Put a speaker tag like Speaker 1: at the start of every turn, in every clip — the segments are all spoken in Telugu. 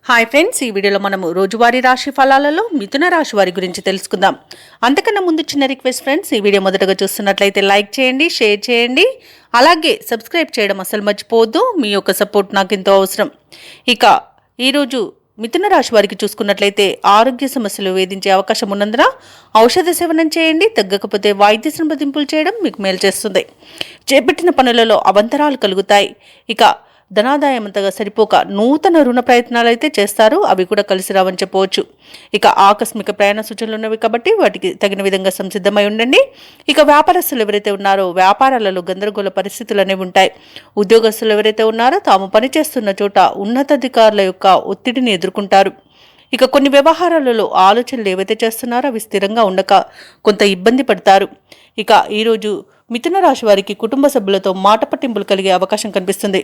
Speaker 1: హాయ్ ఫ్రెండ్స్, ఈ వీడియోలో మనము రోజువారీ రాశి ఫలాలలో మిథున రాశి వారి గురించి తెలుసుకుందాం. అంతకన్నా ముందు చిన్న రిక్వెస్ట్ ఫ్రెండ్స్, ఈ వీడియో మొదటగా చూస్తున్నట్లయితే లైక్ చేయండి, షేర్ చేయండి, అలాగే సబ్స్క్రైబ్ చేయడం అసలు మర్చిపోవద్దు. మీ యొక్క సపోర్ట్ నాకు ఎంతో అవసరం. ఇక ఈరోజు మిథున రాశి వారికి చూసుకున్నట్లయితే ఆరోగ్య సమస్యలు వేధించే అవకాశం ఉన్నందున ఔషధ సేవనం చేయండి. తగ్గకపోతే వైద్య సంప్రదింపులు చేయడం మీకు మేలు చేస్తుంది. చేపట్టిన పనులలో అవంతరాలు కలుగుతాయి. ఇక ధనాదాయం అంతగా సరిపోక నూతన రుణ ప్రయత్నాలు అయితే చేస్తారు, అవి కూడా కలిసి రావని చెప్పవచ్చు. ఇక ఆకస్మిక ప్రయాణ సూచనలు ఉన్నవి కాబట్టి వాటికి తగిన విధంగా సంసిద్ధమై ఉండండి. ఇక వ్యాపారస్తులు ఎవరైతే ఉన్నారో వ్యాపారాలలో గందరగోళ పరిస్థితులు అనేవి ఉంటాయి. ఉద్యోగస్తులు ఎవరైతే ఉన్నారో తాము పనిచేస్తున్న చోట ఉన్నతాధికారుల యొక్క ఒత్తిడిని ఎదుర్కొంటారు. ఇక కొన్ని వ్యవహారాలలో ఆలోచనలు ఏవైతే చేస్తున్నారో అవి స్థిరంగా ఉండక కొంత ఇబ్బంది పడతారు. ఇక ఈరోజు మిథున రాశి వారికి కుటుంబ సభ్యులతో మాట పట్టింపులు కలిగే అవకాశం కనిపిస్తుంది.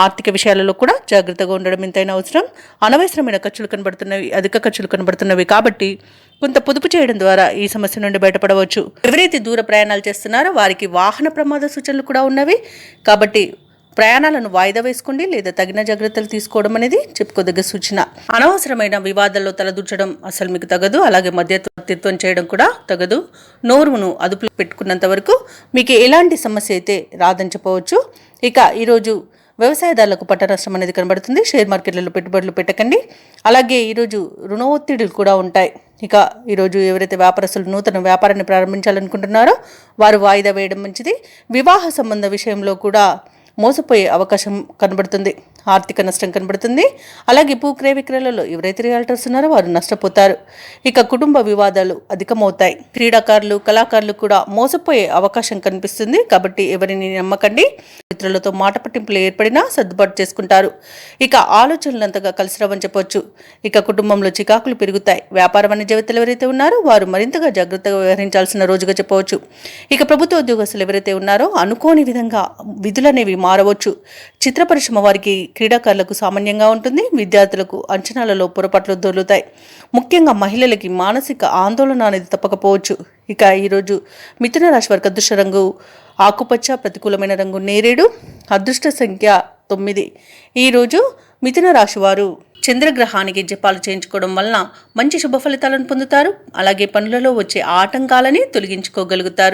Speaker 1: ఆర్థిక విషయాలలో కూడా జాగ్రత్తగా ఉండడం ఎంతైనా అవసరం. అనవసరమైన ఖర్చులు కనబడుతున్నవి, అధిక ఖర్చులు కనబడుతున్నవి కాబట్టి కొంత పొదుపు చేయడం ద్వారా ఈ సమస్య నుండి బయటపడవచ్చు. ఎవరైతే దూర ప్రయాణాలు చేస్తున్నారో వారికి వాహన ప్రమాద సూచనలు కూడా ఉన్నవి కాబట్టి ప్రయాణాలను వాయిదా వేసుకోండి, లేదా తగిన జాగ్రత్తలు తీసుకోవడం అనేది చెప్పుకోదగ్గ సూచన. అనవసరమైన వివాదాల్లో తలదూర్చడం అసలు మీకు తగదు. అలాగే మధ్యవర్తిత్వం చేయడం కూడా తగదు. నోరును అదుపులో పెట్టుకున్నంత వరకు మీకు ఎలాంటి సమస్య అయితే రాదని చెప్పవచ్చు. ఇక ఈరోజు వ్యవసాయదారులకు పంట నష్టం అనేది కనబడుతుంది. షేర్ మార్కెట్లలో పెట్టుబడులు పెట్టకండి. అలాగే ఈరోజు రుణ ఒత్తిడులు కూడా ఉంటాయి. ఇక ఈరోజు ఎవరైతే వ్యాపారస్తులు నూతన వ్యాపారాన్ని ప్రారంభించాలనుకుంటున్నారో వారు వాయిదా వేయడం మంచిది. వివాహ సంబంధ విషయంలో కూడా మోసపోయే అవకాశం కనబడుతుంది. ఆర్థిక నష్టం కనబడుతుంది. అలాగే భూక్రయ విక్రయాలలో ఎవరైతే రియాల్టర్స్ ఉన్నారో వారు నష్టపోతారు. ఇక కుటుంబ వివాదాలు అధికమవుతాయి. క్రీడాకారులు, కళాకారులు కూడా మోసపోయే అవకాశం కనిపిస్తుంది కాబట్టి ఎవరిని నమ్మకండి. మిత్రులతో మాట పట్టింపులు ఏర్పడినా సర్దుబాటు చేసుకుంటారు. ఇక ఆలోచనలు అంతగా కలిసి రావని చెప్పొచ్చు. ఇక కుటుంబంలో చికాకులు పెరుగుతాయి. వ్యాపార వాణిజ్యవేత్తలు ఎవరైతే ఉన్నారో వారు మరింతగా జాగ్రత్తగా వ్యవహరించాల్సిన రోజుగా చెప్పవచ్చు. ఇక ప్రభుత్వ ఉద్యోగస్తులు ఎవరైతే ఉన్నారో అనుకోని విధంగా విధులనేవి మారవచ్చు. చిత్ర పరిశ్రమ వారికి, క్రీడాకారులకు సామాన్యంగా ఉంటుంది. విద్యార్థులకు అంచనాలలో పొరపాట్లు దొరుకుతాయి. ముఖ్యంగా మహిళలకి మానసిక ఆందోళన అనేది తప్పకపోవచ్చు. ఇక ఈరోజు మిథున రాశి వారికి అదృష్ట రంగు ఆకుపచ్చ, ప్రతికూలమైన రంగు నేరేడు, అదృష్ట సంఖ్య 9. ఈరోజు మిథున రాశి వారు చంద్రగ్రహానికి జపాలు చేయించుకోవడం వలన మంచి శుభ ఫలితాలను పొందుతారు. అలాగే పనులలో వచ్చే ఆటంకాలని తొలగించుకోగలుగుతారు.